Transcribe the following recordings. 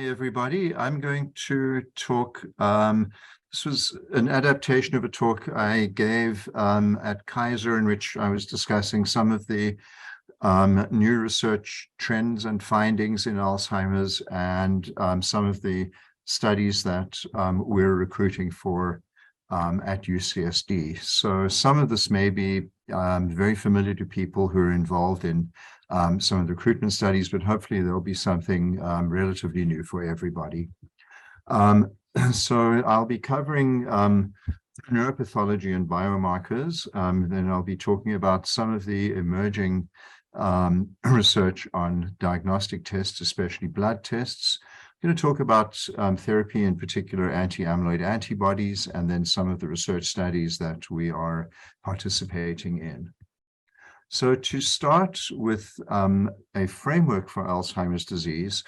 Hi, everybody. I'm going to talk. This was an adaptation of a talk I gave at Kaiser, in which I was discussing some of the new research trends and findings in Alzheimer's and some of the studies that we're recruiting for at UCSD. So some of this may be very familiar to people who are involved in some of the recruitment studies, but hopefully there'll be something relatively new for everybody. So I'll be covering neuropathology and biomarkers. Then I'll be talking about some of the emerging research on diagnostic tests, especially blood tests. I'm going to talk about therapy, in particular anti-amyloid antibodies, and then some of the research studies that we are participating in. So to start with a framework for Alzheimer's disease,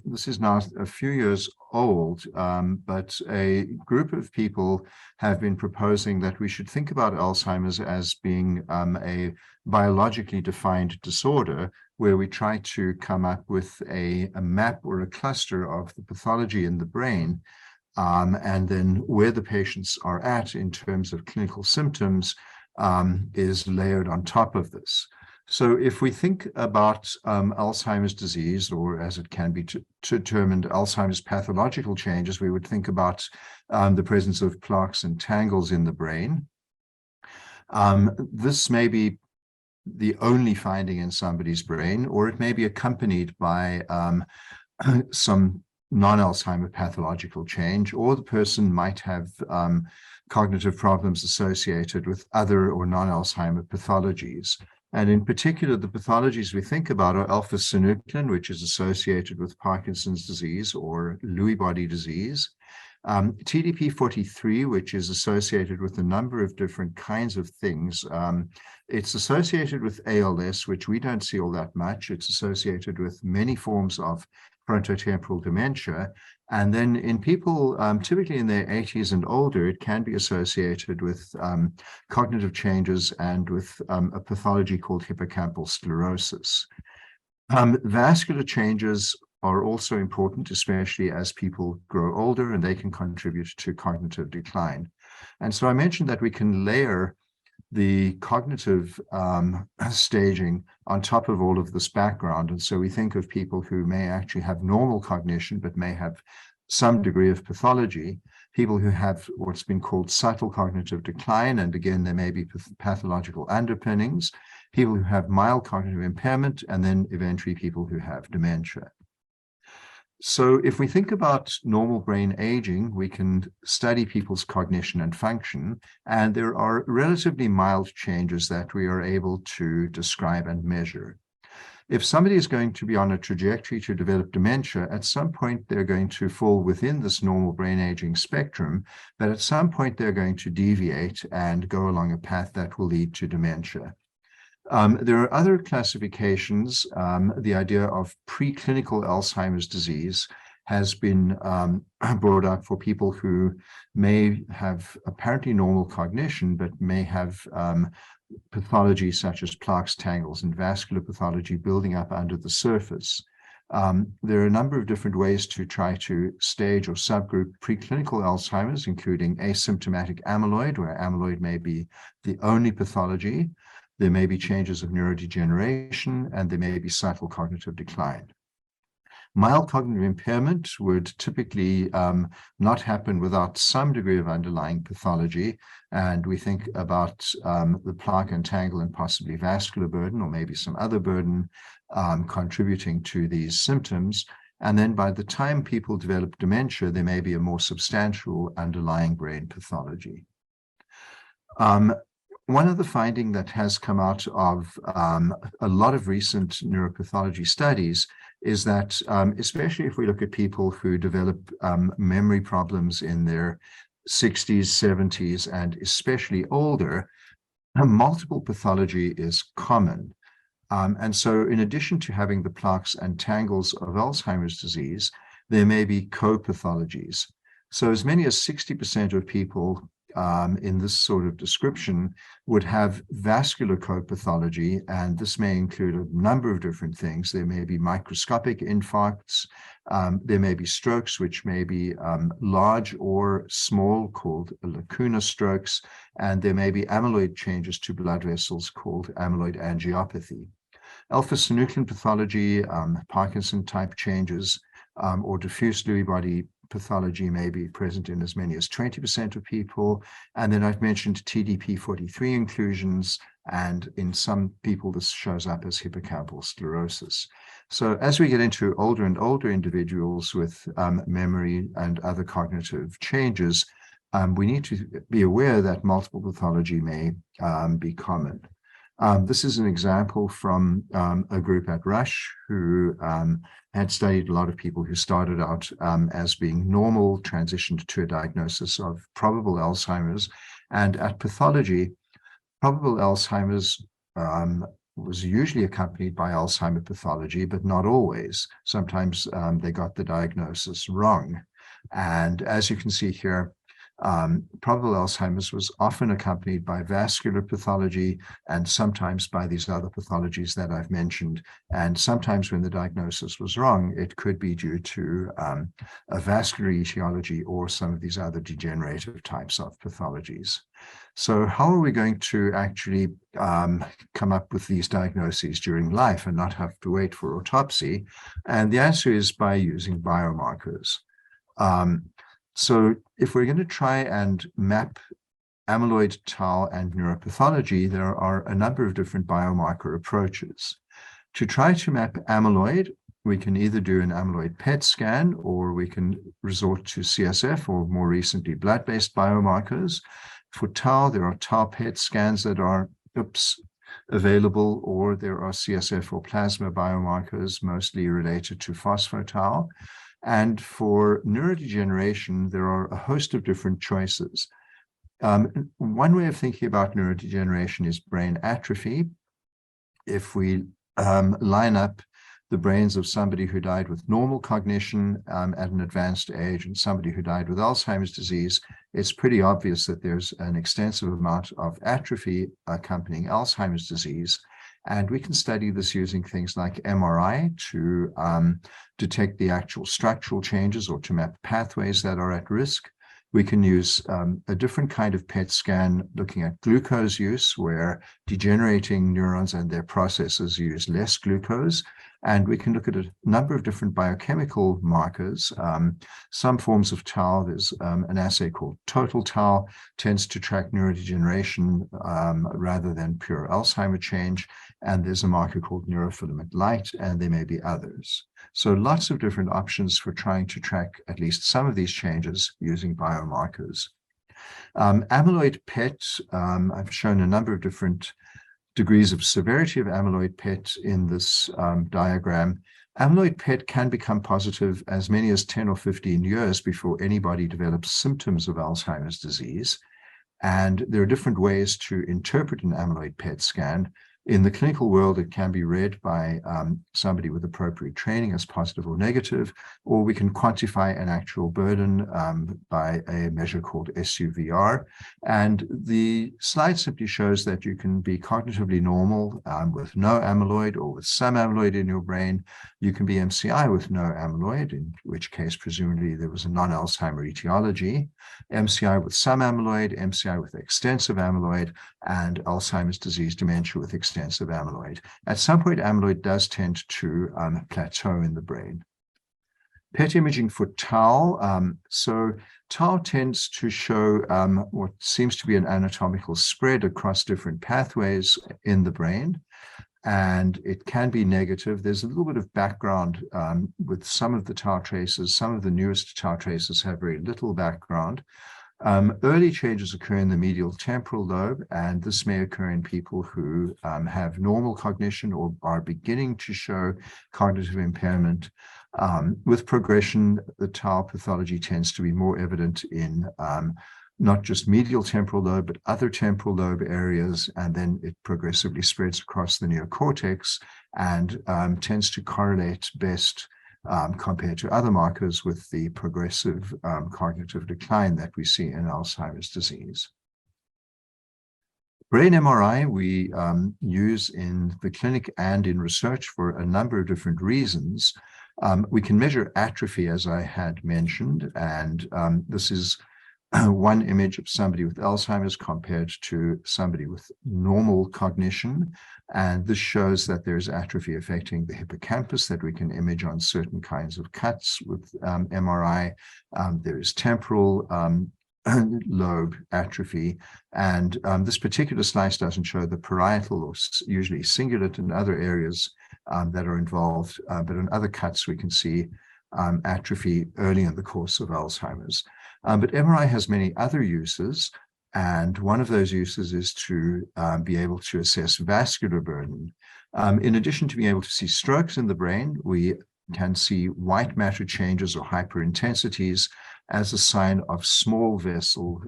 this is now a few years old, but a group of people have been proposing that we should think about Alzheimer's as being a biologically defined disorder, where we try to come up with a map or a cluster of the pathology in the brain, and then where the patients are at in terms of clinical symptoms is layered on top of this. So if we think about Alzheimer's disease, or as it can be determined, Alzheimer's pathological changes, we would think about the presence of plaques and tangles in the brain. This may be the only finding in somebody's brain, or it may be accompanied by some non-Alzheimer pathological change, or the person might have cognitive problems associated with other or non-Alzheimer pathologies. And in particular, the pathologies we think about are alpha-synuclein, which is associated with Parkinson's disease or Lewy body disease, TDP-43, which is associated with a number of different kinds of things. It's associated with ALS, which we don't see all that much. It's associated with many forms of frontotemporal dementia. And then in people, typically in their 80s and older, it can be associated with cognitive changes and with a pathology called hippocampal sclerosis. Vascular changes are also important, especially as people grow older, and they can contribute to cognitive decline. And so I mentioned that we can layer the cognitive staging on top of all of this background. And so we think of people who may actually have normal cognition, but may have some degree of pathology, people who have what's been called subtle cognitive decline, and again, there may be pathological underpinnings, people who have mild cognitive impairment, and then eventually people who have dementia. So if we think about normal brain aging, we can study people's cognition and function, and there are relatively mild changes that we are able to describe and measure. If somebody is going to be on a trajectory to develop dementia, at some point they're going to fall within this normal brain aging spectrum, but at some point they're going to deviate and go along a path that will lead to dementia. There are other classifications. The idea of preclinical Alzheimer's disease has been brought up for people who may have apparently normal cognition, but may have pathology such as plaques, tangles, and vascular pathology building up under the surface. There are a number of different ways to try to stage or subgroup preclinical Alzheimer's, including asymptomatic amyloid, where amyloid may be the only pathology. There may be changes of neurodegeneration, and there may be subtle cognitive decline. Mild cognitive impairment would typically not happen without some degree of underlying pathology, and we think about the plaque and tangle and possibly vascular burden, or maybe some other burden contributing to these symptoms. And then by the time people develop dementia, there may be a more substantial underlying brain pathology. One of the findings that has come out of a lot of recent neuropathology studies is that, especially if we look at people who develop memory problems in their 60s, 70s, and especially older, multiple pathology is common. And so in addition to having the plaques and tangles of Alzheimer's disease, there may be co-pathologies. So as many as 60% of people in this sort of description would have vascular co-pathology, and this may include a number of different things. There may be microscopic infarcts, there may be strokes, which may be large or small, called lacuna strokes, and there may be amyloid changes to blood vessels called amyloid angiopathy. Alpha-synuclein pathology, Parkinson type changes, or diffuse Lewy body pathology may be present in as many as 20% of people. And then I've mentioned TDP43 inclusions, and in some people this shows up as hippocampal sclerosis. So as we get into older and older individuals with memory and other cognitive changes, we need to be aware that multiple pathology may be common. This is an example from a group at Rush who had studied a lot of people who started out as being normal, transitioned to a diagnosis of probable Alzheimer's. And at Pathology, probable Alzheimer's was usually accompanied by Alzheimer pathology, but not always. Sometimes they got the diagnosis wrong. And as you can see here, probable Alzheimer's was often accompanied by vascular pathology and sometimes by these other pathologies that I've mentioned. And sometimes when the diagnosis was wrong, it could be due to a vascular etiology or some of these other degenerative types of pathologies. So how are we going to actually come up with these diagnoses during life and not have to wait for autopsy? And the answer is by using biomarkers. So if we're going to try and map amyloid, tau, and neuropathology, there are a number of different biomarker approaches. To try to map amyloid, we can either do an amyloid PET scan, or we can resort to CSF, or more recently, blood-based biomarkers. For tau, there are tau PET scans that are available, or there are CSF or plasma biomarkers, mostly related to phospho-tau. And for neurodegeneration, there are a host of different choices. One way of thinking about neurodegeneration is brain atrophy. If we line up the brains of somebody who died with normal cognition at an advanced age and somebody who died with Alzheimer's disease, it's pretty obvious that there's an extensive amount of atrophy accompanying Alzheimer's disease. And we can study this using things like MRI to detect the actual structural changes or to map pathways that are at risk. We can use a different kind of PET scan looking at glucose use, where degenerating neurons and their processes use less glucose. And we can look at a number of different biochemical markers. Some forms of tau, there's an assay called total tau, tends to track neurodegeneration rather than pure Alzheimer change. And there's a marker called neurofilament light, and there may be others. So lots of different options for trying to track at least some of these changes using biomarkers. Amyloid PET, I've shown a number of different degrees of severity of amyloid PET in this diagram. Amyloid PET can become positive as many as 10 or 15 years before anybody develops symptoms of Alzheimer's disease. And there are different ways to interpret an amyloid PET scan. In the clinical world, it can be read by somebody with appropriate training as positive or negative, or we can quantify an actual burden by a measure called SUVR. And the slide simply shows that you can be cognitively normal with no amyloid or with some amyloid in your brain. You can be MCI with no amyloid, in which case presumably there was a non-Alzheimer etiology, MCI with some amyloid, MCI with extensive amyloid, and Alzheimer's disease dementia with extensive amyloid. At some point, amyloid does tend to plateau in the brain. PET imaging for tau. So tau tends to show what seems to be an anatomical spread across different pathways in the brain, and it can be negative. There's a little bit of background with some of the tau traces. Some of the newest tau traces have very little background. Early changes occur in the medial temporal lobe, and this may occur in people who have normal cognition or are beginning to show cognitive impairment. With progression, the tau pathology tends to be more evident in not just medial temporal lobe, but other temporal lobe areas, and then it progressively spreads across the neocortex and tends to correlate best compared to other markers with the progressive cognitive decline that we see in Alzheimer's disease. Brain MRI we use in the clinic and in research for a number of different reasons. We can measure atrophy, as I had mentioned, and this is one image of somebody with Alzheimer's compared to somebody with normal cognition. And this shows that there's atrophy affecting the hippocampus that we can image on certain kinds of cuts with MRI. There is temporal lobe atrophy. And this particular slice doesn't show the parietal or usually cingulate and other areas that are involved. But in other cuts, we can see atrophy early in the course of Alzheimer's. But MRI has many other uses, and one of those uses is to be able to assess vascular burden. In addition to being able to see strokes in the brain, we can see white matter changes or hyperintensities as a sign of small vessel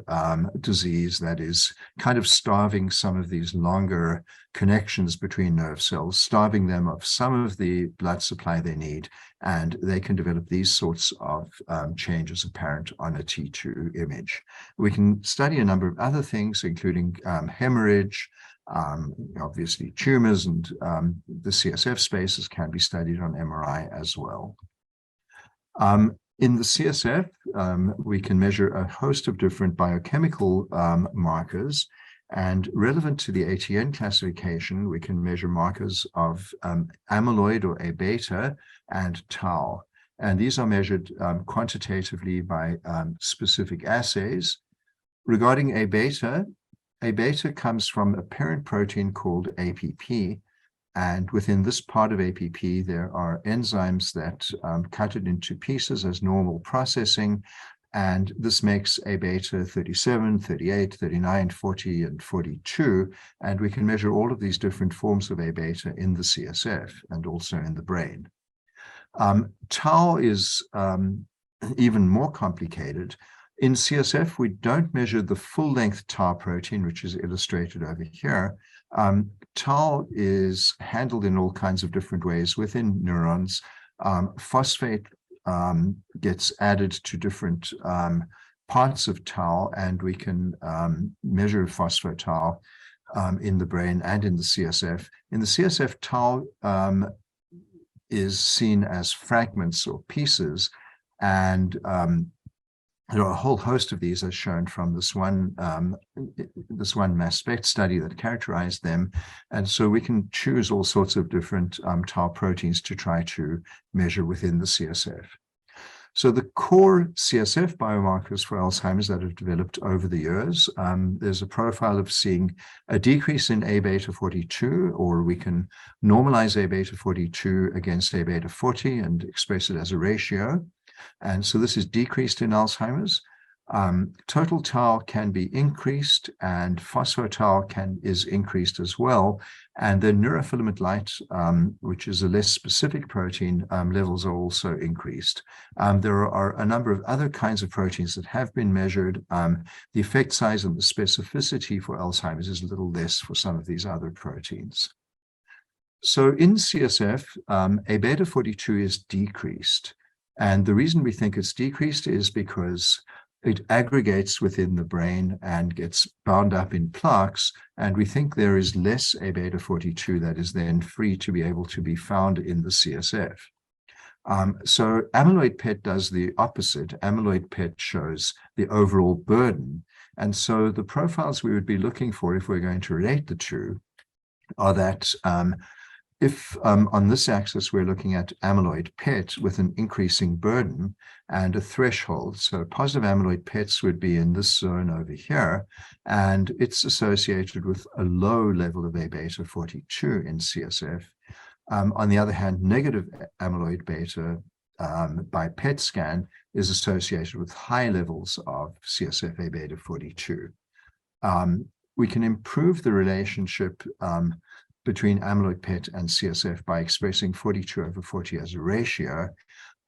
disease that is kind of starving some of these longer connections between nerve cells, starving them of some of the blood supply they need, and they can develop these sorts of changes apparent on a T2 image. We can study a number of other things, including hemorrhage, obviously tumors, and the CSF spaces can be studied on MRI as well. In the CSF, we can measure a host of different biochemical markers, and relevant to the ATN classification, we can measure markers of amyloid or A-beta and tau. And these are measured quantitatively by specific assays. Regarding A-beta, A-beta comes from a parent protein called APP, and within this part of APP, there are enzymes that cut it into pieces as normal processing, and this makes A-beta 37, 38, 39, 40, and 42, and we can measure all of these different forms of A-beta in the CSF and also in the brain. Tau is even more complicated. In CSF, we don't measure the full-length tau protein, which is illustrated over here. Tau is handled in all kinds of different ways within neurons. Phosphate gets added to different parts of tau, and we can measure phospho-tau in the brain and in the CSF. In the CSF, tau is seen as fragments or pieces, and there are a whole host of these, as shown from this one mass spec study that characterized them. And so we can choose all sorts of different tau proteins to try to measure within the CSF. So the core CSF biomarkers for Alzheimer's that have developed over the years, there's a profile of seeing a decrease in A-beta 42, or we can normalize A-beta 42 against A-beta 40 and express it as a ratio. And so this is decreased in Alzheimer's. Total tau can be increased, and phospho-tau is increased as well. And then neurofilament light, which is a less specific protein, levels are also increased. There are a number of other kinds of proteins that have been measured. The effect size and the specificity for Alzheimer's is a little less for some of these other proteins. So in CSF, A-beta 42 is decreased. And the reason we think it's decreased is because it aggregates within the brain and gets bound up in plaques, and we think there is less A-beta 42 that is then free to be able to be found in the CSF. So amyloid PET does the opposite. Amyloid PET shows the overall burden. And so the profiles we would be looking for if we're going to relate the two are that if on this axis we're looking at amyloid PET with an increasing burden and a threshold, so positive amyloid PETs would be in this zone over here, and it's associated with a low level of A-beta 42 in CSF. On the other hand, negative amyloid beta by PET scan is associated with high levels of CSF A-beta 42. We can improve the relationship between amyloid PET and CSF by expressing 42/40 as a ratio.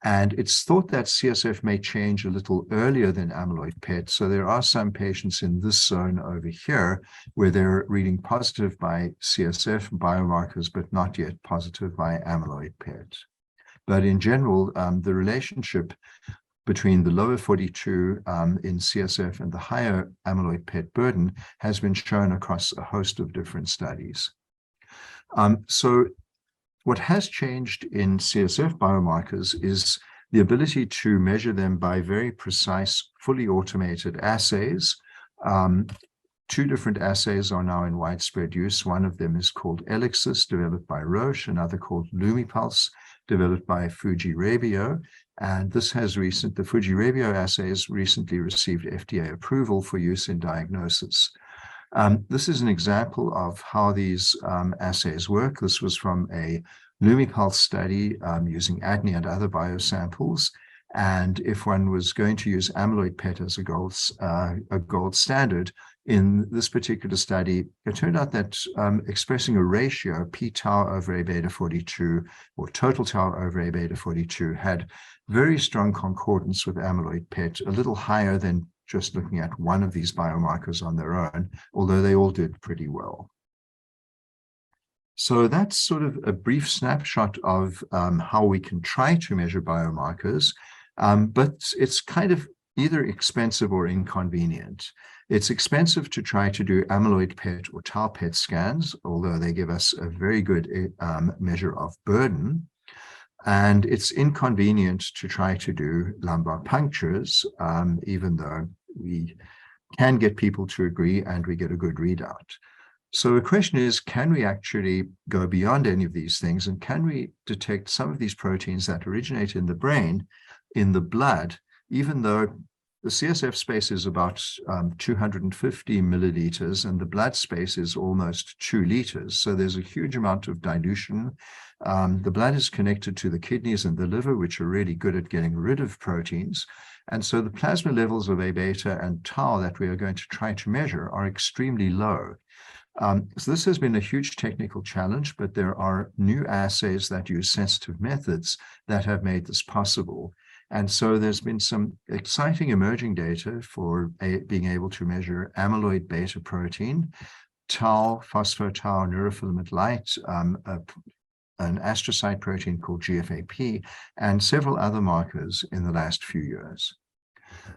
And it's thought that CSF may change a little earlier than amyloid PET. So there are some patients in this zone over here where they're reading positive by CSF biomarkers, but not yet positive by amyloid PET. But in general, the relationship between the lower 42 in CSF and the higher amyloid PET burden has been shown across a host of different studies. So what has changed in CSF biomarkers is the ability to measure them by very precise, fully automated assays. Two different assays are now in widespread use. One of them is called ELIXIS, developed by Roche, another called LumiPulse, developed by Fuji-Rabio. And this has the Fuji-Rabio assays recently received FDA approval for use in diagnosis. This is an example of how these assays work. This was from a LumiPulse study using ADNI and other biosamples. And if one was going to use amyloid PET as a gold standard, in this particular study, it turned out that expressing a ratio, p tau over A beta 42, or total tau over A beta 42, had very strong concordance with amyloid PET, a little higher than just looking at one of these biomarkers on their own, although they all did pretty well. So that's sort of a brief snapshot of how we can try to measure biomarkers, but it's kind of either expensive or inconvenient. It's expensive to try to do amyloid PET or tau PET scans, although they give us a very good measure of burden. And it's inconvenient to try to do lumbar punctures, even though we can get people to agree and we get a good readout. So the question is, can we actually go beyond any of these things, and can we detect some of these proteins that originate in the brain, in the blood, even though the CSF space is about 250 milliliters and the blood space is almost 2 liters. So there's a huge amount of dilution. The blood is connected to the kidneys and the liver, which are really good at getting rid of proteins. And so the plasma levels of A beta and tau that we are going to try to measure are extremely low. So this has been a huge technical challenge, but there are new assays that use sensitive methods that have made this possible. And so there's been some exciting emerging data for being able to measure amyloid beta protein, tau, phosphotau, neurofilament light, an astrocyte protein called GFAP, and several other markers in the last few years.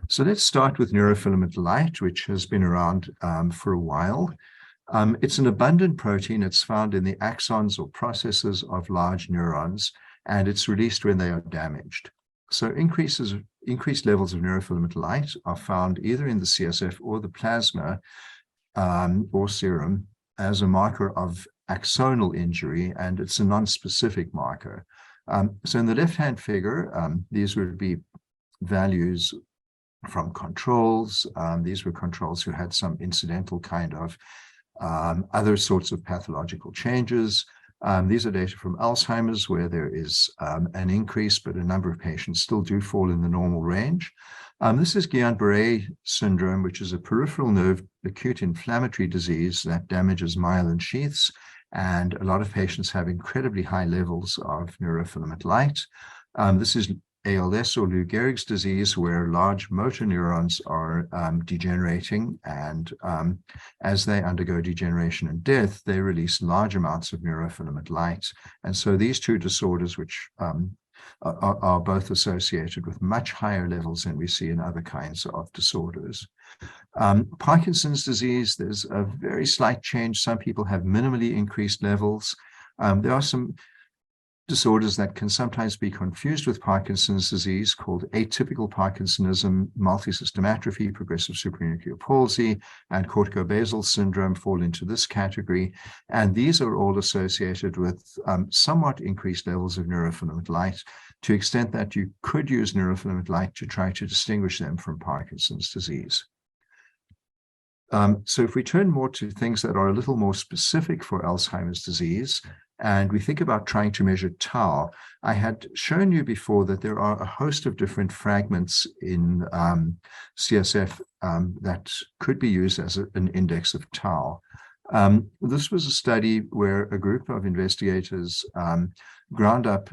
So let's start with neurofilament light, which has been around for a while. It's an abundant protein. It's found in the axons or processes of large neurons, and it's released when they are damaged. So increased levels of neurofilament light are found either in the CSF or the plasma or serum as a marker of axonal injury, and it's a non-specific marker. So in the left-hand figure, these would be values from controls. These were controls who had some incidental kind of other sorts of pathological changes. These are data from Alzheimer's, where there is an increase, but a number of patients still do fall in the normal range. This is Guillain-Barré syndrome, which is a peripheral nerve acute inflammatory disease that damages myelin sheaths, and a lot of patients have incredibly high levels of neurofilament light. This is ALS, or Lou Gehrig's disease, where large motor neurons are degenerating, and as they undergo degeneration and death, they release large amounts of neurofilament light. And so these two disorders, which are both associated with much higher levels than we see in other kinds of disorders. Parkinson's disease, there's a very slight change. Some people have minimally increased levels. There are some disorders that can sometimes be confused with Parkinson's disease, called atypical Parkinsonism, multisystem atrophy, progressive supranuclear palsy, and corticobasal syndrome fall into this category. And these are all associated with somewhat increased levels of neurofilament light, to the extent that you could use neurofilament light to try to distinguish them from Parkinson's disease. So if we turn more to things that are a little more specific for Alzheimer's disease, and we think about trying to measure tau, I had shown you before that there are a host of different fragments in CSF that could be used as an index of tau. This was a study where a group of investigators ground up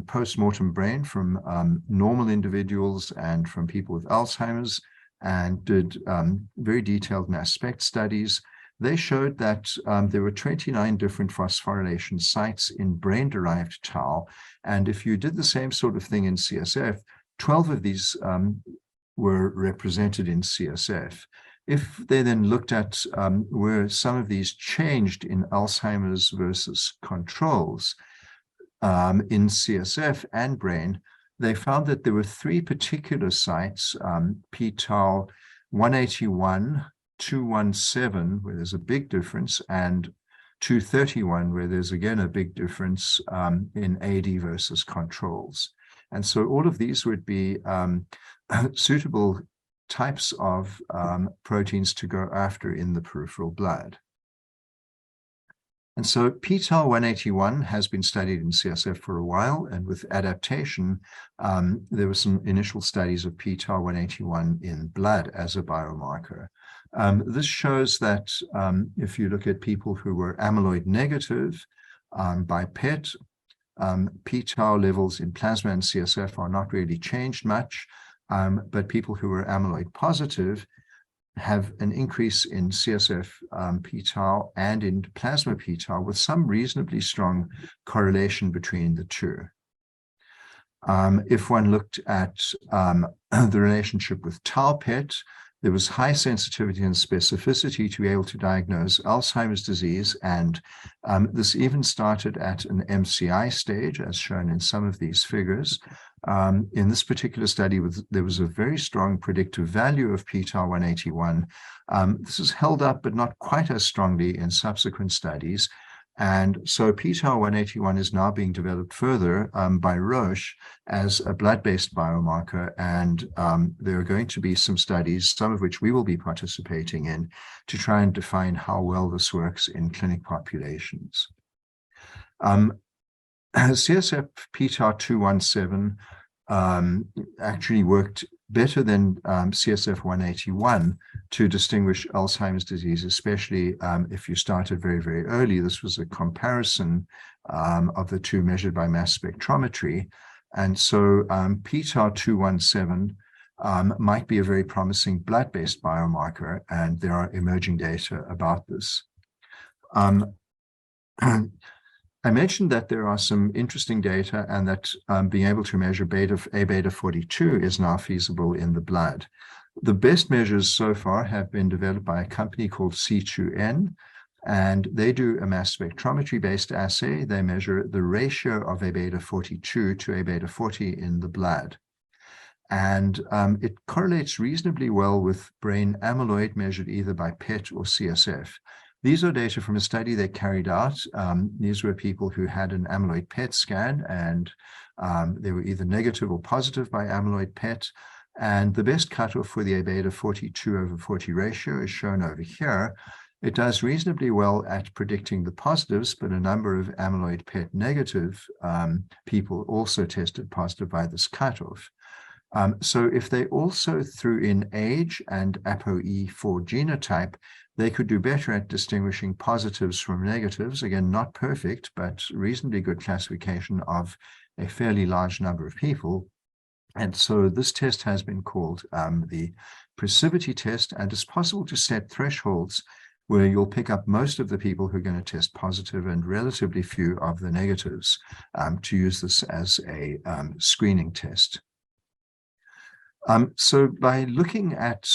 post-mortem brain from normal individuals and from people with Alzheimer's, and did very detailed mass spec studies. they showed that there were 29 different phosphorylation sites in brain-derived tau. And if you did the same sort of thing in CSF, 12 of these were represented in CSF. If they then looked at where some of these changed in Alzheimer's versus controls in CSF and brain, they found that there were 3 particular sites, p-tau 181, 217, where there's a big difference, and 231, where there's again a big difference in AD versus controls. And so all of these would be suitable types of proteins to go after in the peripheral blood. And so p-tau 181 has been studied in CSF for a while, and with adaptation, there were some initial studies of p-tau 181 in blood as a biomarker. This shows that if you look at people who were amyloid negative by PET, p-tau levels in plasma and CSF are not really changed much, but people who were amyloid positive have an increase in CSF p-tau and in plasma p-tau with some reasonably strong correlation between the two. If one looked at the relationship with tau PET, there was high sensitivity and specificity to be able to diagnose Alzheimer's disease, and this even started at an MCI stage, as shown in some of these figures. In this particular study, there was a very strong predictive value of p-tau 181. This is held up, but not quite as strongly in subsequent studies. And so p-tau 181 is now being developed further by Roche as a blood-based biomarker. And there are going to be some studies, some of which we will be participating in, to try and define how well this works in clinic populations. CSF p-tau 217 actually worked better than CSF 181 to distinguish Alzheimer's disease, especially if you started very, very early. This was a comparison of the two measured by mass spectrometry. And so p-tau 217 might be a very promising blood-based biomarker, and there are emerging data about this. I mentioned that there are some interesting data, and that being able to measure A-beta 42 is now feasible in the blood. The best measures so far have been developed by a company called C2N, and they do a mass spectrometry-based assay. They measure the ratio of A-beta 42 to A-beta 40 in the blood. And it correlates reasonably well with brain amyloid measured either by PET or CSF. These are data from a study they carried out. These were people who had an amyloid PET scan, and they were either negative or positive by amyloid PET. And the best cutoff for the A-beta 42/40 ratio is shown over here. It does reasonably well at predicting the positives, but a number of amyloid PET negative people also tested positive by this cutoff. So if they also threw in age and ApoE4 genotype, they could do better at distinguishing positives from negatives. Again, not perfect, but reasonably good classification of a fairly large number of people. And so this test has been called the Precivity test, and it's possible to set thresholds where you'll pick up most of the people who are going to test positive and relatively few of the negatives to use this as a screening test. So by looking at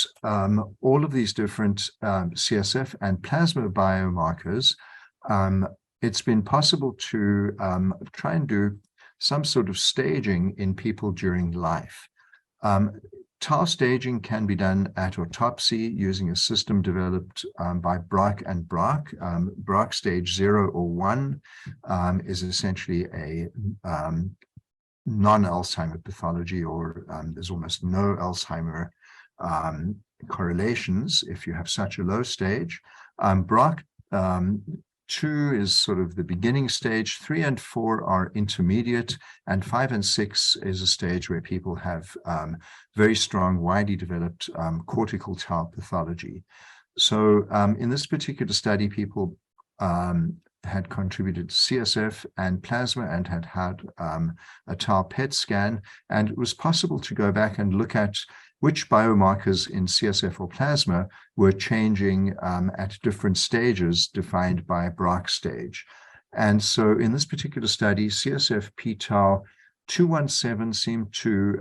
all of these different CSF and plasma biomarkers, it's been possible to try and do some sort of staging in people during life. Tau staging can be done at autopsy using a system developed by Brock and Brock. Brock stage 0 or 1 is essentially a non-Alzheimer pathology, or there's almost no Alzheimer correlations if you have such a low stage. Brock 2 is sort of the beginning stage, 3 and 4 are intermediate, and 5 and 6 is a stage where people have very strong, widely developed cortical tau pathology. So in this particular study, people had contributed CSF and plasma and had a tau PET scan, and it was possible to go back and look at which biomarkers in CSF or plasma were changing at different stages defined by BRAC stage. And so in this particular study, CSF p-tau 217 seemed to,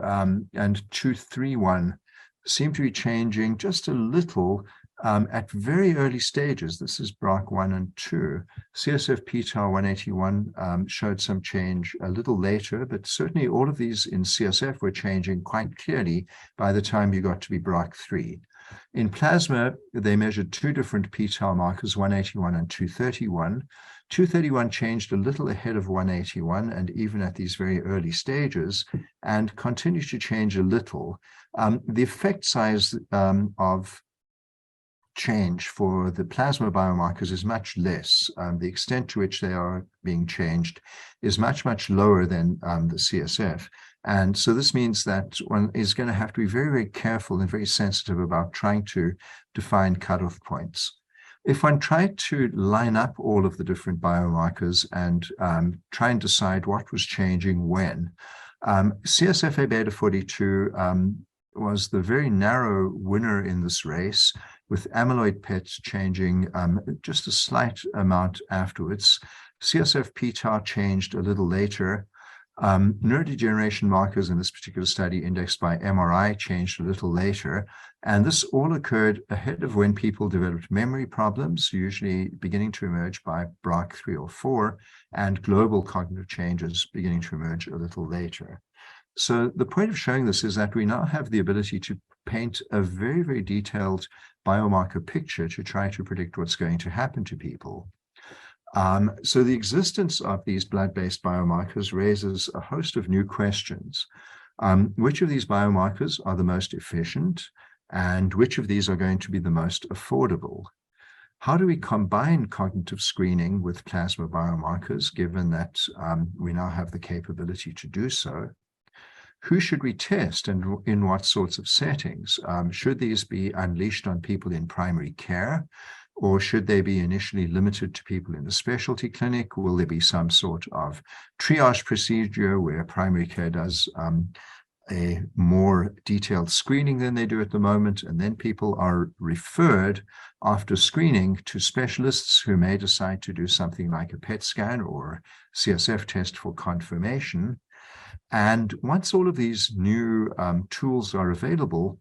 and 231 seem to be changing just a little at very early stages. This is BRAC 1 and 2. CSF p-tau 181 showed some change a little later, but certainly all of these in CSF were changing quite clearly by the time you got to be BRAC 3. In plasma, they measured two different p-tau markers, 181 and 231. 231 changed a little ahead of 181 and even at these very early stages, and continues to change a little. The effect size of change for the plasma biomarkers is much less. The extent to which they are being changed is much, much lower than the CSF. And so this means that one is going to have to be very, very careful and very sensitive about trying to define cutoff points. If one tried to line up all of the different biomarkers and try and decide what was changing when, CSF beta 42 was the very narrow winner in this race, with amyloid PETs changing just a slight amount afterwards. CSF p-tau changed a little later. Neurodegeneration markers in this particular study indexed by MRI changed a little later. And this all occurred ahead of when people developed memory problems, usually beginning to emerge by BRAC 3 or 4, and global cognitive changes beginning to emerge a little later. So the point of showing this is that we now have the ability to paint a very, very detailed biomarker picture to try to predict what's going to happen to people. So the existence of these blood-based biomarkers raises a host of new questions. Which of these biomarkers are the most efficient, and which of these are going to be the most affordable? How do we combine cognitive screening with plasma biomarkers, given that we now have the capability to do so? Who should we test and in what sorts of settings? Should these be unleashed on people in primary care, or should they be initially limited to people in the specialty clinic? Will there be some sort of triage procedure where primary care does a more detailed screening than they do at the moment, and then people are referred after screening to specialists who may decide to do something like a PET scan or CSF test for confirmation? And once all of these new tools are available,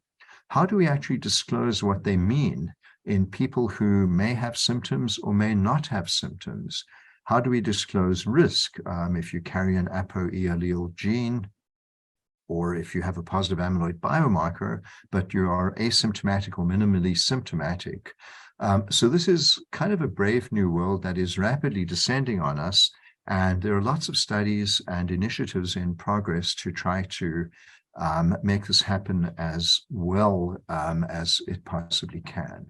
how do we actually disclose what they mean in people who may have symptoms or may not have symptoms? How do we disclose risk if you carry an ApoE allele gene, or if you have a positive amyloid biomarker, but you are asymptomatic or minimally symptomatic? So this is kind of a brave new world that is rapidly descending on us. And there are lots of studies and initiatives in progress to try to make this happen as well as it possibly can.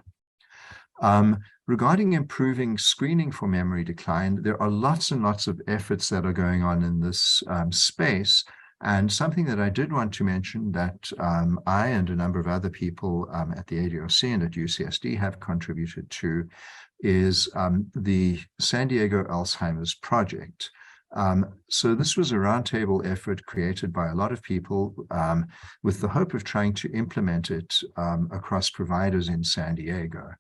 Regarding improving screening for memory decline, there are lots and lots of efforts that are going on in this space. And something that I did want to mention that I and a number of other people at the ADRC and at UCSD have contributed to is the San Diego Alzheimer's Project. So this was a roundtable effort created by a lot of people with the hope of trying to implement it across providers in San Diego.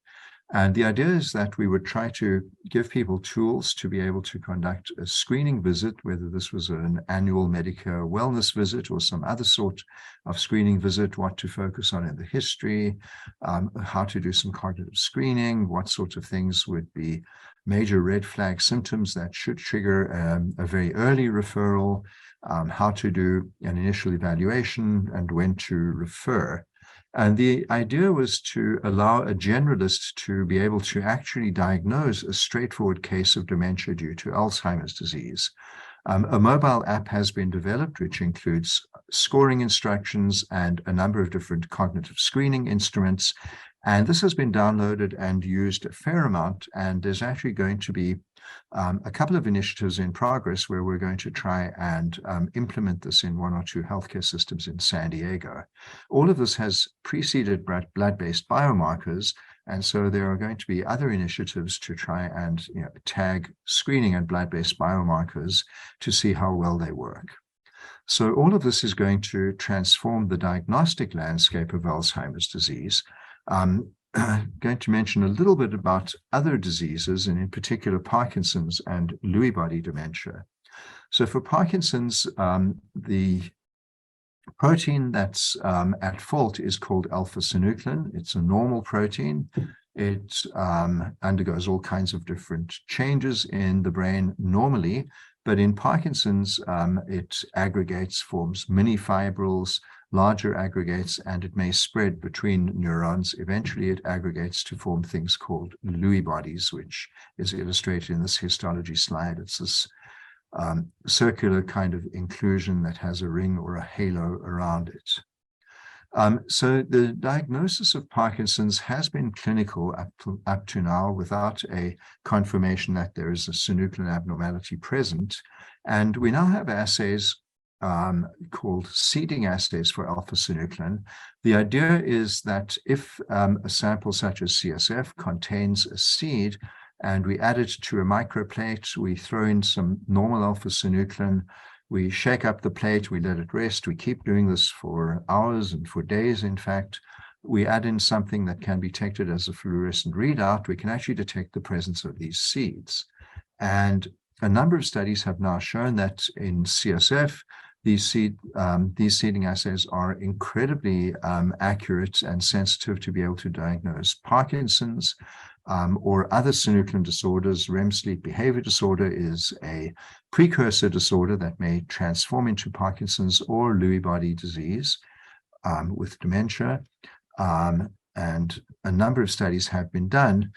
And the idea is that we would try to give people tools to be able to conduct a screening visit, whether this was an annual Medicare wellness visit or some other sort of screening visit, what to focus on in the history, how to do some cognitive screening, what sorts of things would be major red flag symptoms that should trigger a very early referral, how to do an initial evaluation, and when to refer. And the idea was to allow a generalist to be able to actually diagnose a straightforward case of dementia due to Alzheimer's disease. A mobile app has been developed, which includes scoring instructions and a number of different cognitive screening instruments. And this has been downloaded and used a fair amount. And there's actually going to be a couple of initiatives in progress where we're going to try and implement this in one or two healthcare systems in San Diego. All of this has preceded blood-based biomarkers, and so there are going to be other initiatives to try and tag screening and blood-based biomarkers to see how well they work. So all of this is going to transform the diagnostic landscape of Alzheimer's disease. I'm going to mention a little bit about other diseases, and in particular Parkinson's and Lewy body dementia. So for Parkinson's, the protein that's at fault is called alpha-synuclein. It's a normal protein. It undergoes all kinds of different changes in the brain normally, but in Parkinson's, it aggregates, forms mini fibrils, larger aggregates, and it may spread between neurons. Eventually, it aggregates to form things called Lewy bodies, which is illustrated in this histology slide. It's this circular kind of inclusion that has a ring or a halo around it. So the diagnosis of Parkinson's has been clinical up to now without a confirmation that there is a synuclein abnormality present. And we now have assays called seeding assays for alpha-synuclein. The idea is that if a sample such as CSF contains a seed, and we add it to a microplate, we throw in some normal alpha-synuclein, we shake up the plate, we let it rest, we keep doing this for hours and for days, in fact. We add in something that can be detected as a fluorescent readout, we can actually detect the presence of these seeds. And a number of studies have now shown that in CSF, these seeding assays are incredibly accurate and sensitive to be able to diagnose Parkinson's, or other synuclein disorders. REM sleep behavior disorder is a precursor disorder that may transform into Parkinson's or Lewy body disease with dementia. And a number of studies have been done.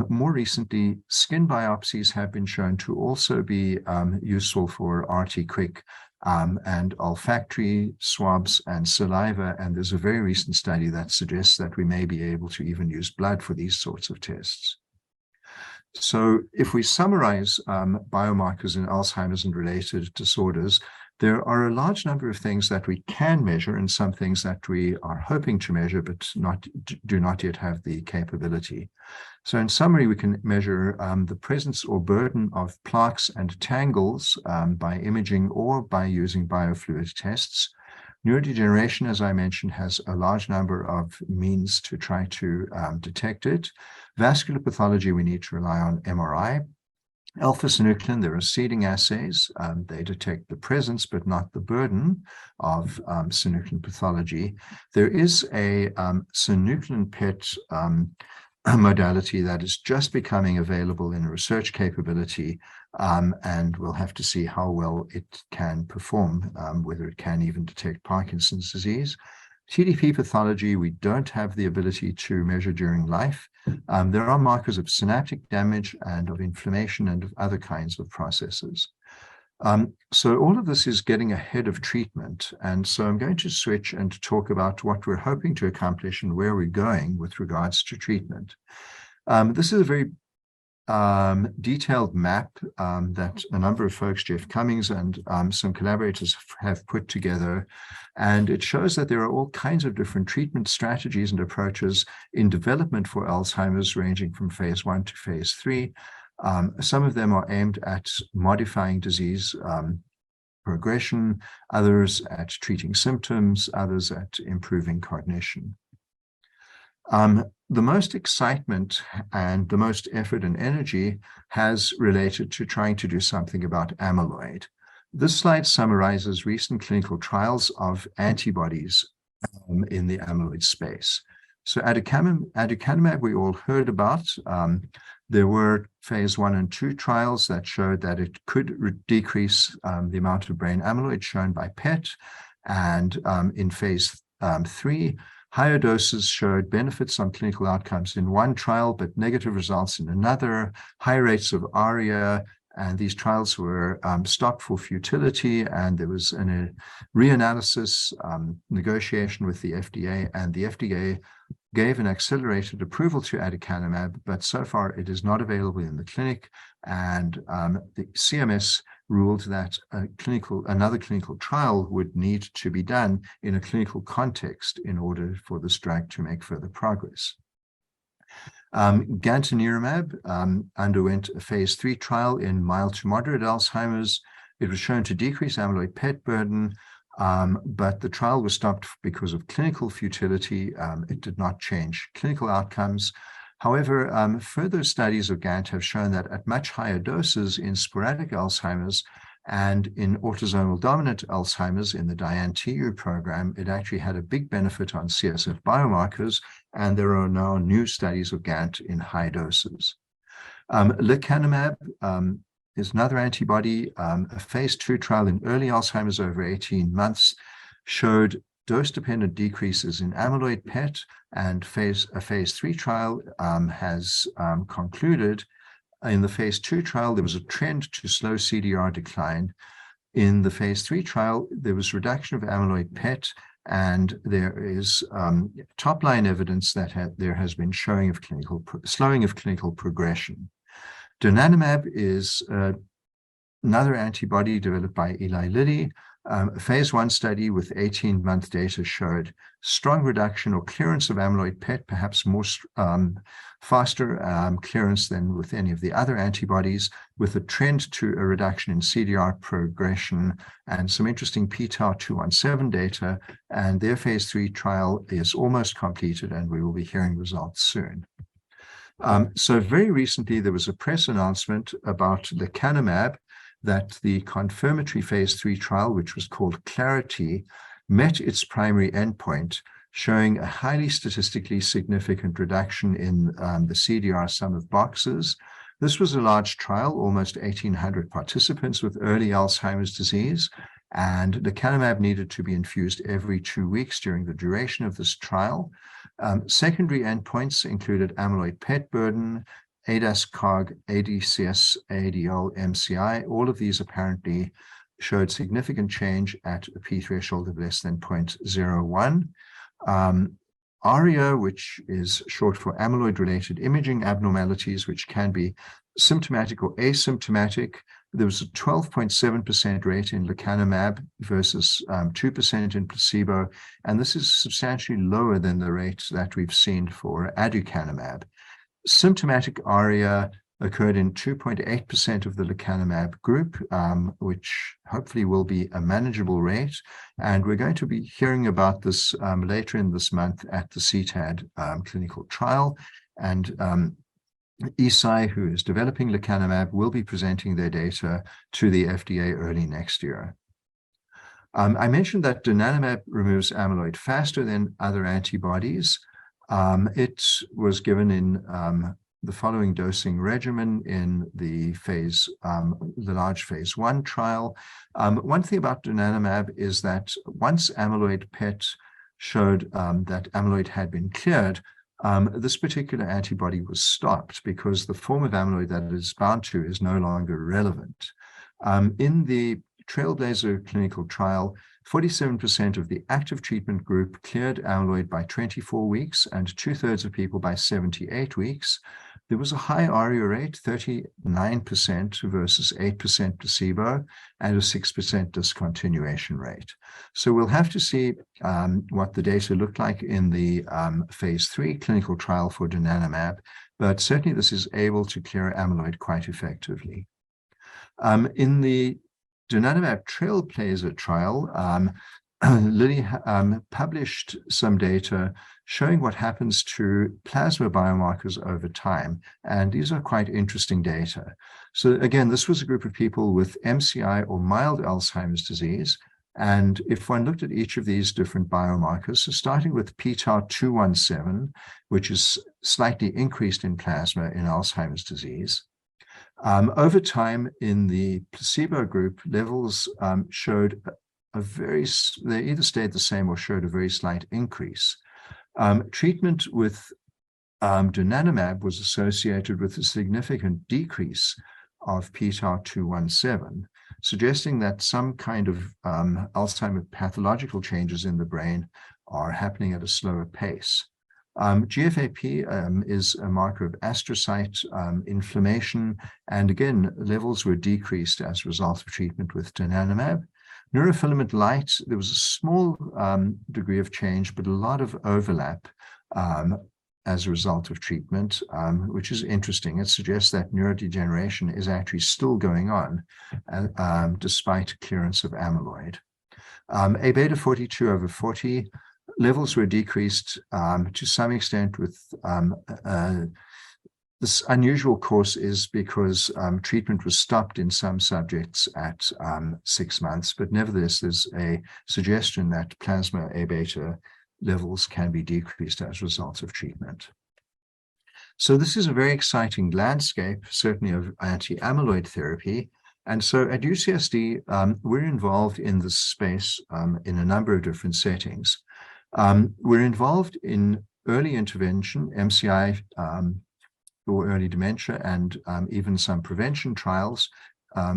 More recently, skin biopsies have been shown to also be useful for RT-QuIC and olfactory swabs and saliva. And there's a very recent study that suggests that we may be able to even use blood for these sorts of tests. So if we summarize biomarkers in Alzheimer's and related disorders, there are a large number of things that we can measure and some things that we are hoping to measure, but do not yet have the capability. So in summary, we can measure the presence or burden of plaques and tangles by imaging or by using biofluid tests. Neurodegeneration, as I mentioned, has a large number of means to try to detect it. Vascular pathology, we need to rely on MRI. Alpha-synuclein, there are seeding assays. They detect the presence, but not the burden of synuclein pathology. There is a synuclein PET modality that is just becoming available in a research capability, and we'll have to see how well it can perform, whether it can even detect Parkinson's disease. TDP pathology, we don't have the ability to measure during life. There are markers of synaptic damage and of inflammation and of other kinds of processes. So all of this is getting ahead of treatment. And so I'm going to switch and talk about what we're hoping to accomplish and where we're going with regards to treatment. This is a very detailed map that a number of folks, Jeff Cummings and some collaborators, have put together. And it shows that there are all kinds of different treatment strategies and approaches in development for Alzheimer's, ranging from phase 1 to phase 3. Some of them are aimed at modifying disease progression, others at treating symptoms, others at improving cognition. The most excitement and the most effort and energy has related to trying to do something about amyloid. This slide summarizes recent clinical trials of antibodies in the amyloid space. So aducanumab we all heard about. There were phase 1 and 2 trials that showed that it could decrease the amount of brain amyloid shown by PET. And in phase 3, higher doses showed benefits on clinical outcomes in one trial, but negative results in another, high rates of ARIA, and these trials were stopped for futility, and there was a reanalysis negotiation with the FDA, and the FDA gave an accelerated approval to aducanumab, but so far it is not available in the clinic, and the CMS ruled that another clinical trial would need to be done in a clinical context in order for this drug to make further progress. Gantenerumab underwent a phase 3 trial in mild to moderate Alzheimer's. It was shown to decrease amyloid PET burden but the trial was stopped because of clinical futility. It did not change clinical outcomes. However, further studies of GANT have shown that at much higher doses in sporadic Alzheimer's and in autosomal dominant Alzheimer's in the DIAN-TU program, it actually had a big benefit on CSF biomarkers, and there are now new studies of GANT in high doses. Lecanemab is another antibody. A phase 2 trial in early Alzheimer's over 18 months showed dose-dependent decreases in amyloid PET, and a phase 3 trial has concluded. In the phase 2 trial, there was a trend to slow CDR decline. In the phase 3 trial, there was reduction of amyloid PET, and there is top-line evidence that there has been slowing of clinical progression. Donanemab is another antibody developed by Eli Lilly. A phase 1 study with 18-month data showed strong reduction or clearance of amyloid PET, perhaps more faster clearance than with any of the other antibodies, with a trend to a reduction in CDR progression and some interesting p-tau217 data. And their phase 3 trial is almost completed, and we will be hearing results soon. So very recently, there was a press announcement about lecanemab that the confirmatory phase 3 trial, which was called Clarity, met its primary endpoint, showing a highly statistically significant reduction in the CDR sum of boxes. This was a large trial, almost 1,800 participants with early Alzheimer's disease, and lecanemab needed to be infused every 2 weeks during the duration of this trial. Secondary endpoints included amyloid PET burden, ADAS-Cog, ADCS, ADL, MCI. All of these apparently showed significant change at a p-threshold of less than 0.01. ARIA, which is short for amyloid-related imaging abnormalities, which can be symptomatic or asymptomatic. There was a 12.7% rate in lecanemab versus 2% in placebo, and this is substantially lower than the rate that we've seen for aducanumab. Symptomatic ARIA occurred in 2.8% of the lecanemab group, which hopefully will be a manageable rate. And we're going to be hearing about this later in this month at the CTAD clinical trial. And Eisai, who is developing lecanemab, will be presenting their data to the FDA early next year. I mentioned that donanemab removes amyloid faster than other antibodies. It was given in the following dosing regimen in the large phase 1 trial. One thing about donanemab is that once amyloid PET showed that amyloid had been cleared, this particular antibody was stopped because the form of amyloid that it is bound to is no longer relevant. In the Trailblazer clinical trial, 47% of the active treatment group cleared amyloid by 24 weeks and 2/3 of people by 78 weeks. There was a high ARIA rate, 39% versus 8% placebo, and a 6% discontinuation rate. So we'll have to see what the data looked like in the phase 3 clinical trial for donanemab, but certainly this is able to clear amyloid quite effectively. In the donanemab Trailblazer trial, Lilly published some data showing what happens to plasma biomarkers over time, and these are quite interesting data. So again, this was a group of people with MCI or mild Alzheimer's disease, and if one looked at each of these different biomarkers, so starting with p-tau217, which is slightly increased in plasma in Alzheimer's disease, over time in the placebo group, levels showed they either stayed the same or showed a very slight increase. Treatment with donanemab was associated with a significant decrease of p-tau217, suggesting that some kind of Alzheimer's pathological changes in the brain are happening at a slower pace. GFAP is a marker of astrocyte inflammation, and again, levels were decreased as a result of treatment with donanemab. Neurofilament light, there was a small degree of change, but a lot of overlap as a result of treatment, which is interesting. It suggests that neurodegeneration is actually still going on despite clearance of amyloid. A beta 42/40 levels were decreased to some extent with this unusual course is because treatment was stopped in some subjects at 6 months, but nevertheless, there's a suggestion that plasma A beta levels can be decreased as a result of treatment. So this is a very exciting landscape, certainly of anti-amyloid therapy. And so at UCSD, we're involved in this space in a number of different settings. We're involved in early intervention, MCI, or early dementia, and even some prevention trials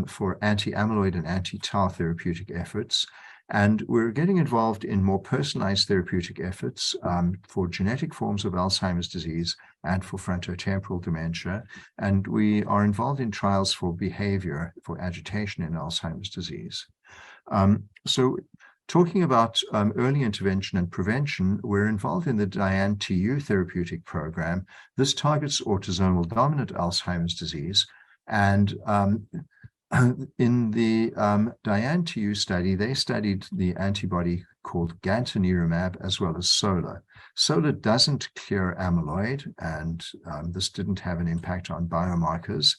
for anti-amyloid and anti-tau therapeutic efforts. And we're getting involved in more personalized therapeutic efforts for genetic forms of Alzheimer's disease and for frontotemporal dementia. And we are involved in trials for behavior, for agitation in Alzheimer's disease. So talking about early intervention and prevention, we're involved in the DIAN-TU therapeutic program. This targets autosomal dominant Alzheimer's disease. And in the DIAN-TU study, they studied the antibody called gantenerumab as well as SOLA. SOLA doesn't clear amyloid, and this didn't have an impact on biomarkers.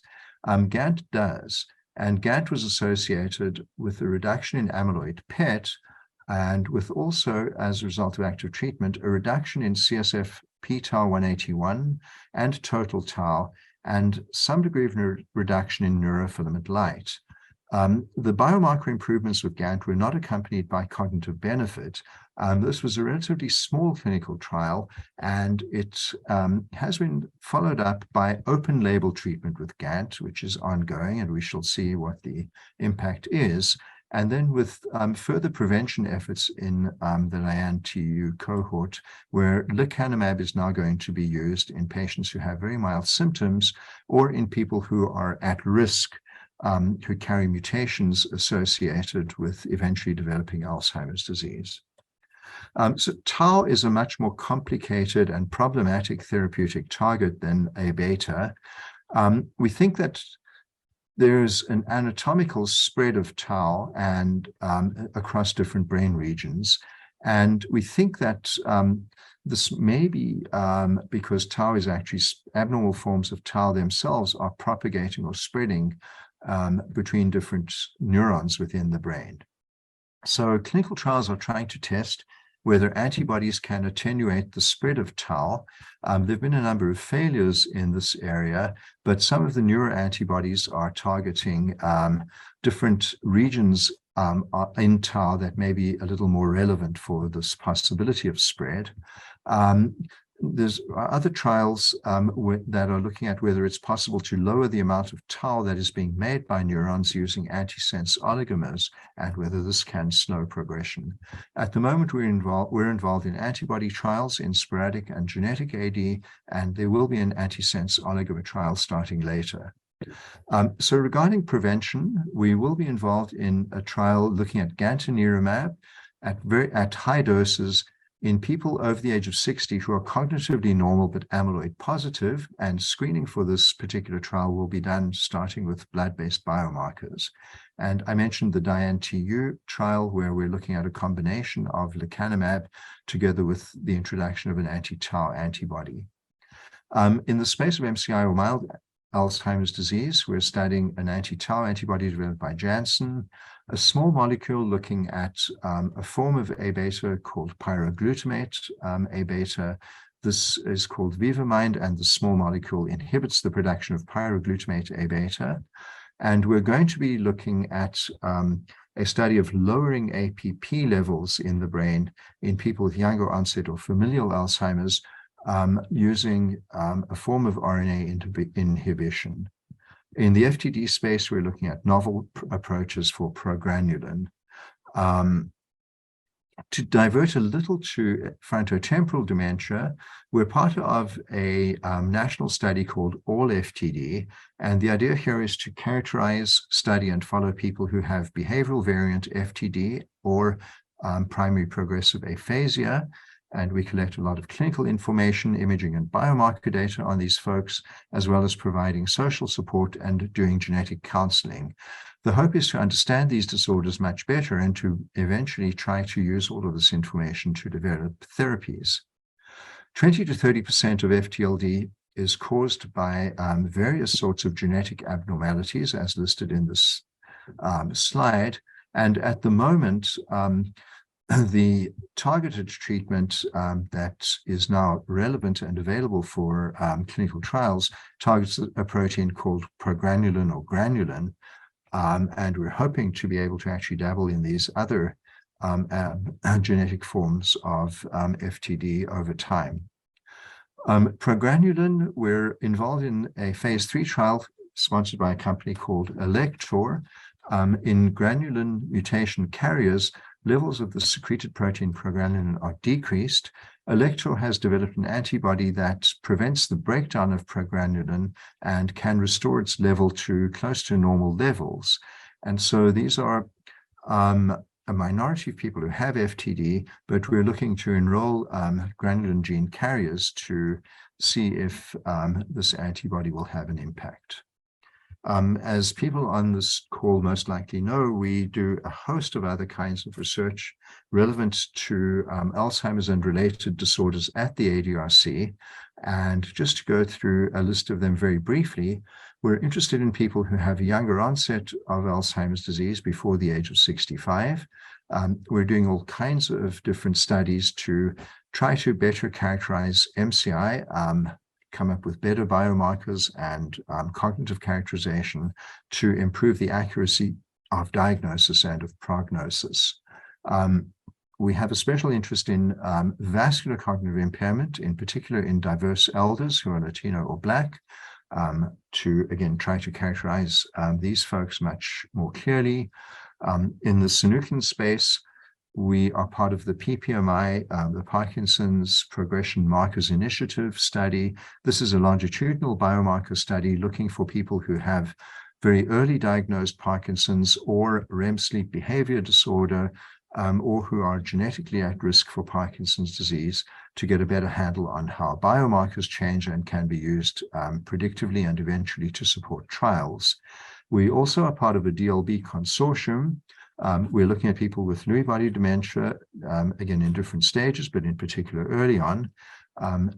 GANT does, and GANT was associated with a reduction in amyloid PET, and with also, as a result of active treatment, a reduction in CSF p-tau 181 and total tau, and some degree of reduction in neurofilament light. The biomarker improvements with GANT were not accompanied by cognitive benefit. This was a relatively small clinical trial, and it has been followed up by open label treatment with GANT, which is ongoing, and we shall see what the impact is. And then with further prevention efforts in the DIAN-TU cohort, where lecanemab is now going to be used in patients who have very mild symptoms or in people who are at risk, who carry mutations associated with eventually developing Alzheimer's disease. So tau is a much more complicated and problematic therapeutic target than A beta. We think that there's an anatomical spread of tau and across different brain regions. And we think that this may be because tau is actually abnormal forms of tau themselves are propagating or spreading between different neurons within the brain. So clinical trials are trying to test whether antibodies can attenuate the spread of tau. There have been a number of failures in this area, but some of the neuroantibodies are targeting different regions in tau that may be a little more relevant for this possibility of spread. There's other trials that are looking at whether it's possible to lower the amount of tau that is being made by neurons using antisense oligomers, and whether this can slow progression. At the moment, we're involved in antibody trials in sporadic and genetic AD, and there will be an antisense oligomer trial starting later. So regarding prevention, we will be involved in a trial looking at gantenerumab at high doses in people over the age of 60 who are cognitively normal but amyloid positive, and screening for this particular trial will be done starting with blood-based biomarkers. And I mentioned the DIAN-TU trial, where we're looking at a combination of lecanemab together with the introduction of an anti-tau antibody. In the space of MCI or mild Alzheimer's disease, we're studying an anti-tau antibody developed by Janssen, a small molecule looking at a form of A beta called pyroglutamate A beta. This is called VivaMind, and the small molecule inhibits the production of pyroglutamate A beta. And we're going to be looking at a study of lowering APP levels in the brain in people with younger onset or familial Alzheimer's using a form of RNA inhibition. In the FTD space, we're looking at novel approaches for progranulin. To divert a little to frontotemporal dementia, we're part of a national study called All-FTD, and the idea here is to characterize, study, and follow people who have behavioral variant FTD or primary progressive aphasia, and we collect a lot of clinical information, imaging and biomarker data on these folks, as well as providing social support and doing genetic counseling. The hope is to understand these disorders much better and to eventually try to use all of this information to develop therapies. 20 to 30% of FTLD is caused by various sorts of genetic abnormalities, as listed in this slide. And at the moment, the targeted treatment that is now relevant and available for clinical trials targets a protein called progranulin or granulin, and we're hoping to be able to actually dabble in these other genetic forms of FTD over time. Progranulin, we're involved in a phase 3 trial sponsored by a company called Elector. In granulin mutation carriers, levels of the secreted protein progranulin are decreased. Elector has developed an antibody that prevents the breakdown of progranulin and can restore its level to close to normal levels. And so these are a minority of people who have FTD, but we're looking to enroll granulin gene carriers to see if this antibody will have an impact. As people on this call most likely know, we do a host of other kinds of research relevant to Alzheimer's and related disorders at the ADRC. And just to go through a list of them very briefly, we're interested in people who have a younger onset of Alzheimer's disease before the age of 65. We're doing all kinds of different studies to try to better characterize MCI, come up with better biomarkers and cognitive characterization to improve the accuracy of diagnosis and of prognosis. We have a special interest in vascular cognitive impairment, in particular in diverse elders who are Latino or Black, to, again, try to characterize these folks much more clearly. In the synuclein space, we are part of the PPMI, the Parkinson's Progression Markers Initiative study. This is a longitudinal biomarker study looking for people who have very early diagnosed Parkinson's or REM sleep behavior disorder, or who are genetically at risk for Parkinson's disease, to get a better handle on how biomarkers change and can be used predictively and eventually to support trials. We also are part of a DLB consortium. We're looking at people with Lewy body dementia, again, in different stages, but in particular early on,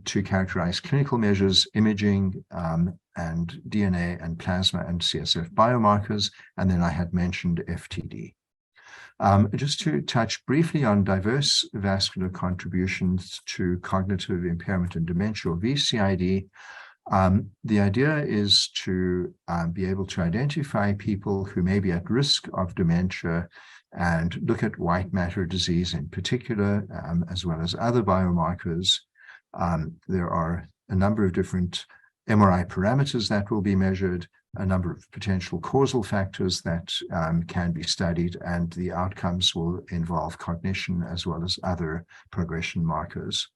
to characterize clinical measures, imaging, and DNA and plasma and CSF biomarkers. And then I had mentioned FTD. Just to touch briefly on diverse vascular contributions to cognitive impairment and dementia, or VCID, the idea is to be able to identify people who may be at risk of dementia and look at white matter disease in particular, as well as other biomarkers. There are a number of different MRI parameters that will be measured, a number of potential causal factors that can be studied, and the outcomes will involve cognition as well as other progression markers.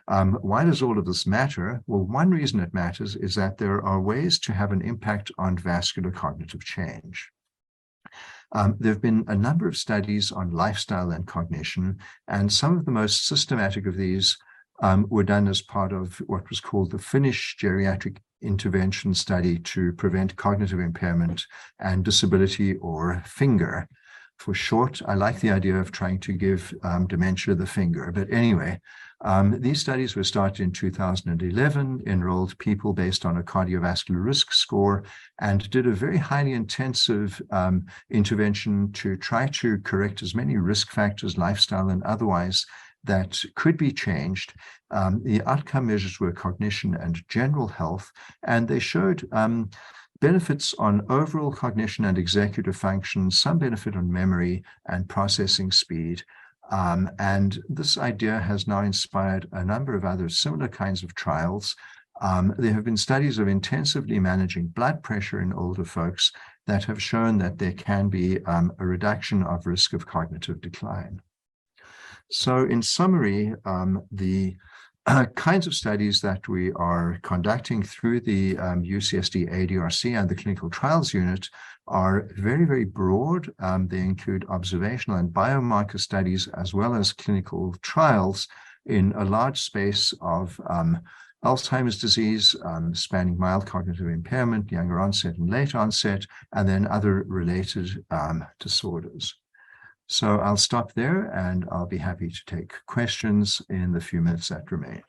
Why does all of this matter? Well, one reason it matters is that there are ways to have an impact on vascular cognitive change. There have been a number of studies on lifestyle and cognition, and some of the most systematic of these were done as part of what was called the Finnish Geriatric Intervention Study to Prevent Cognitive Impairment and Disability, or FINGER for short. I like the idea of trying to give dementia the finger, but anyway, these studies were started in 2011, enrolled people based on a cardiovascular risk score, and did a very highly intensive intervention to try to correct as many risk factors, lifestyle and otherwise, that could be changed. The outcome measures were cognition and general health, and they showed benefits on overall cognition and executive function, some benefit on memory and processing speed. And this idea has now inspired a number of other similar kinds of trials. There have been studies of intensively managing blood pressure in older folks that have shown that there can be a reduction of risk of cognitive decline. So in summary, the kinds of studies that we are conducting through the UCSD ADRC and the Clinical Trials Unit are very, very broad. They include observational and biomarker studies as well as clinical trials. in a large space of Alzheimer's disease, spanning mild cognitive impairment, younger onset and late onset, and then other related disorders. So I'll stop there, and I'll be happy to take questions in the few minutes that remain.